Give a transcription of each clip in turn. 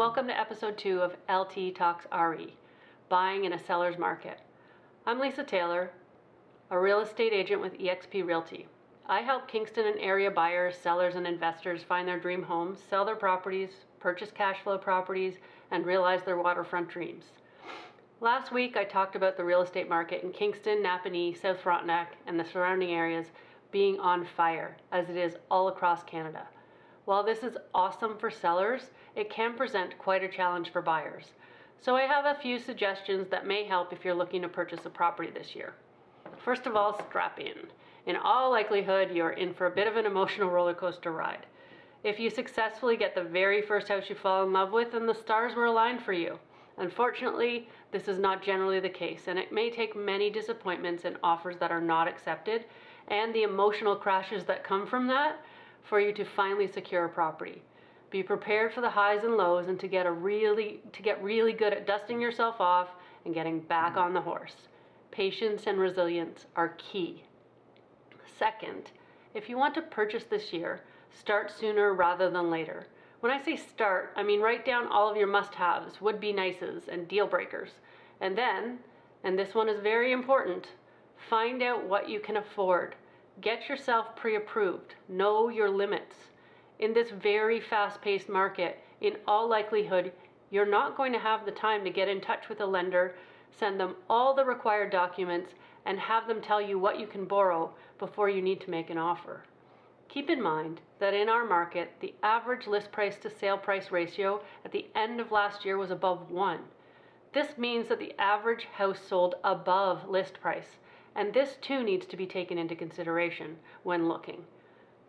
welcome to episode 2 of LT Talks RE, Buying in a Seller's Market. I'm Lisa Taylor, a real estate agent with eXp Realty. I help Kingston and Area buyers, sellers, and investors find their dream homes, sell their properties, purchase cash flow properties, and realize their waterfront dreams. Last week, I talked about the real estate market in Kingston, Napanee, South Frontenac, and the surrounding areas being on fire, as it is all across Canada. While this is awesome for sellers, it can present quite a challenge for buyers. So I have a few suggestions that may help if you're looking to purchase a property this year. First of all, strap in. In all likelihood, you're in for a bit of an emotional roller coaster ride. If you successfully get the very first house you fall in love with, then the stars were aligned for you. Unfortunately, this is not generally the case, and it may take many disappointments and offers that are not accepted, and the emotional crashes that come from that, for you to finally secure a property. Be prepared for the highs and lows and to get really good at dusting yourself off and getting back on the horse. Patience and resilience are key. Second, if you want to purchase this year, start sooner rather than later. When I say start, I mean write down all of your must-haves, would-be nices, and deal breakers. And then, and this one is very important, find out what you can afford. Get yourself pre-approved. Know your limits. In this very fast-paced market, in all likelihood, you're not going to have the time to get in touch with a lender, send them all the required documents, and have them tell you what you can borrow before you need to make an offer. Keep in mind that in our market, the average list price to sale price ratio at the end of last year was above 1. This means that the average house sold above list price. And this too needs to be taken into consideration when looking.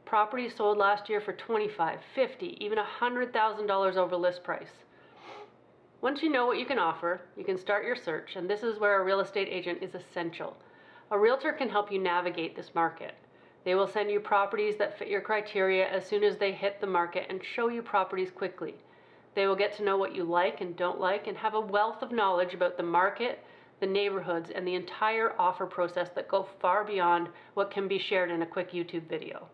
Properties sold last year for $25,000, $50,000, even $100,000 over list price. Once you know what you can offer, you can start your search, and this is where a real estate agent is essential. A realtor can help you navigate this market. They will send you properties that fit your criteria as soon as they hit the market and show you properties quickly. They will get to know what you like and don't like and have a wealth of knowledge about the market, the neighborhoods, and the entire offer process that go far beyond what can be shared in a quick YouTube video.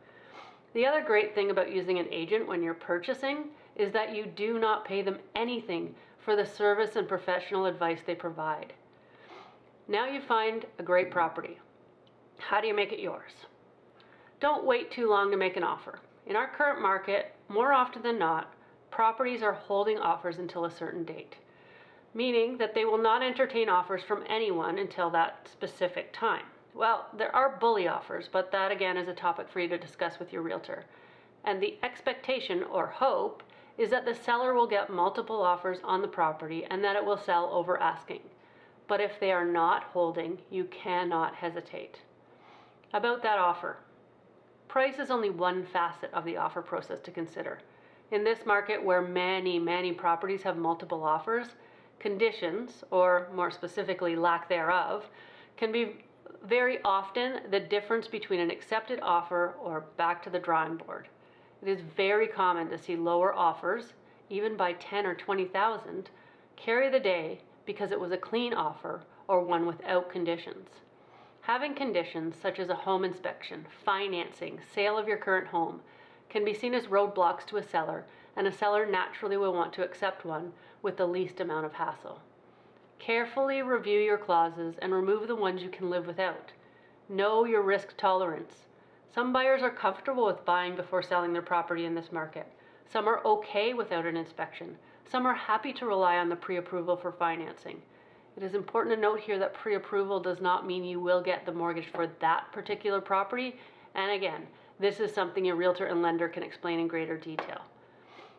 The other great thing about using an agent when you're purchasing is that you do not pay them anything for the service and professional advice they provide. Now you find a great property. How do you make it yours? Don't wait too long to make an offer. In our current market, more often than not, properties are holding offers until a certain date, meaning that they will not entertain offers from anyone until that specific time. Well, there are bully offers, but that again is a topic for you to discuss with your realtor. And the expectation or hope is that the seller will get multiple offers on the property and that it will sell over asking. But if they are not holding, you cannot hesitate. About that offer, price is only one facet of the offer process to consider. In this market where many properties have multiple offers, conditions, or more specifically lack thereof, can be very often the difference between an accepted offer or back to the drawing board. It is very common to see lower offers, even by 10 or 20,000, carry the day because it was a clean offer or one without conditions. Having conditions such as a home inspection, financing, sale of your current home can be seen as roadblocks to a seller, and a seller naturally will want to accept one with the least amount of hassle. Carefully review your clauses and remove the ones you can live without. Know your risk tolerance. Some buyers are comfortable with buying before selling their property in this market. Some are okay without an inspection. Some are happy to rely on the pre-approval for financing. It is important to note here that pre-approval does not mean you will get the mortgage for that particular property, and again, this is something your realtor and lender can explain in greater detail.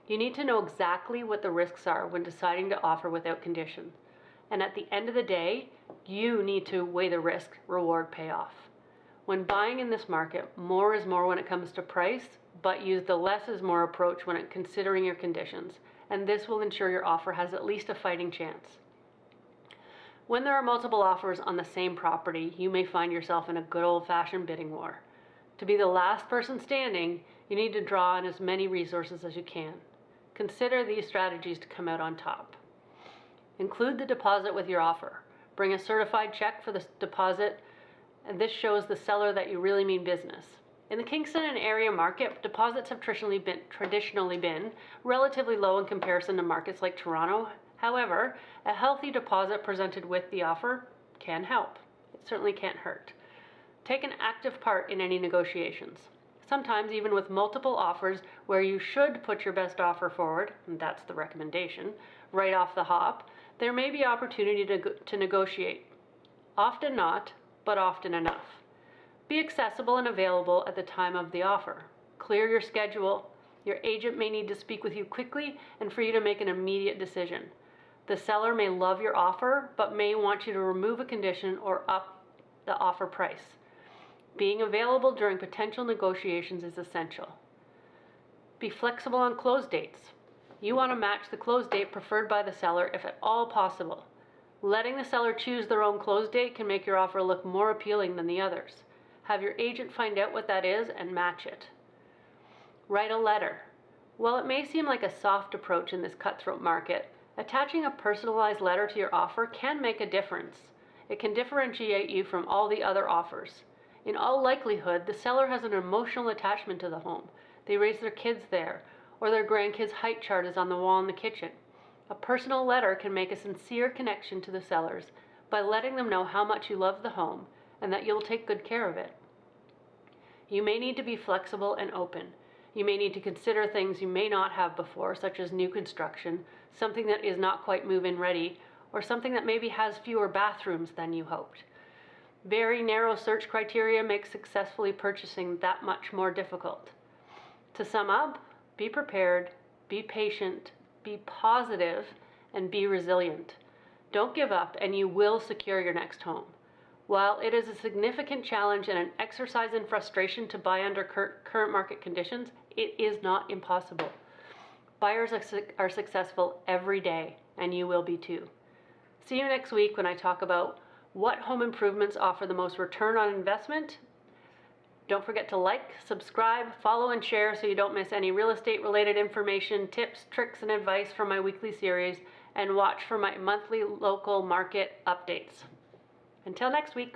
You need to know exactly what the risks are when deciding to offer without condition. And at the end of the day, you need to weigh the risk, reward, payoff. When buying in this market, more is more when it comes to price, but use the less is more approach when considering your conditions. And this will ensure your offer has at least a fighting chance. When there are multiple offers on the same property, you may find yourself in a good old-fashioned bidding war. To be the last person standing, you need to draw on as many resources as you can. Consider these strategies to come out on top. Include the deposit with your offer. Bring a certified check for the deposit, and this shows the seller that you really mean business. In the Kingston and Area market, deposits have traditionally been relatively low in comparison to markets like Toronto. However, a healthy deposit presented with the offer can help. It certainly can't hurt. Take an active part in any negotiations. Sometimes, even with multiple offers where you should put your best offer forward, and that's the recommendation, right off the hop, there may be opportunity to negotiate. Often not, but often enough. Be accessible and available at the time of the offer. Clear your schedule. Your agent may need to speak with you quickly and for you to make an immediate decision. The seller may love your offer, but may want you to remove a condition or up the offer price. Being available during potential negotiations is essential. Be flexible on close dates. You want to match the close date preferred by the seller if at all possible. Letting the seller choose their own close date can make your offer look more appealing than the others. Have your agent find out what that is and match it. Write a letter. While it may seem like a soft approach in this cutthroat market, attaching a personalized letter to your offer can make a difference. It can differentiate you from all the other offers. In all likelihood, the seller has an emotional attachment to the home. They raise their kids there, or their grandkids' height chart is on the wall in the kitchen. A personal letter can make a sincere connection to the sellers by letting them know how much you love the home and that you'll take good care of it. You may need to be flexible and open. You may need to consider things you may not have before, such as new construction, something that is not quite move-in ready, or something that maybe has fewer bathrooms than you hoped. Very narrow search criteria makes successfully purchasing that much more difficult. To sum up, be prepared, be patient, be positive, and be resilient. Don't give up, and you will secure your next home. While it is a significant challenge and an exercise in frustration to buy under current market conditions, it is not impossible. Buyers are successful every day, and you will be too. See you next week when I talk about what home improvements offer the most return on investment. Don't forget to like, subscribe, follow, and share so you don't miss any real estate related information, tips, tricks, and advice from my weekly series, and watch for my monthly local market updates. Until next week.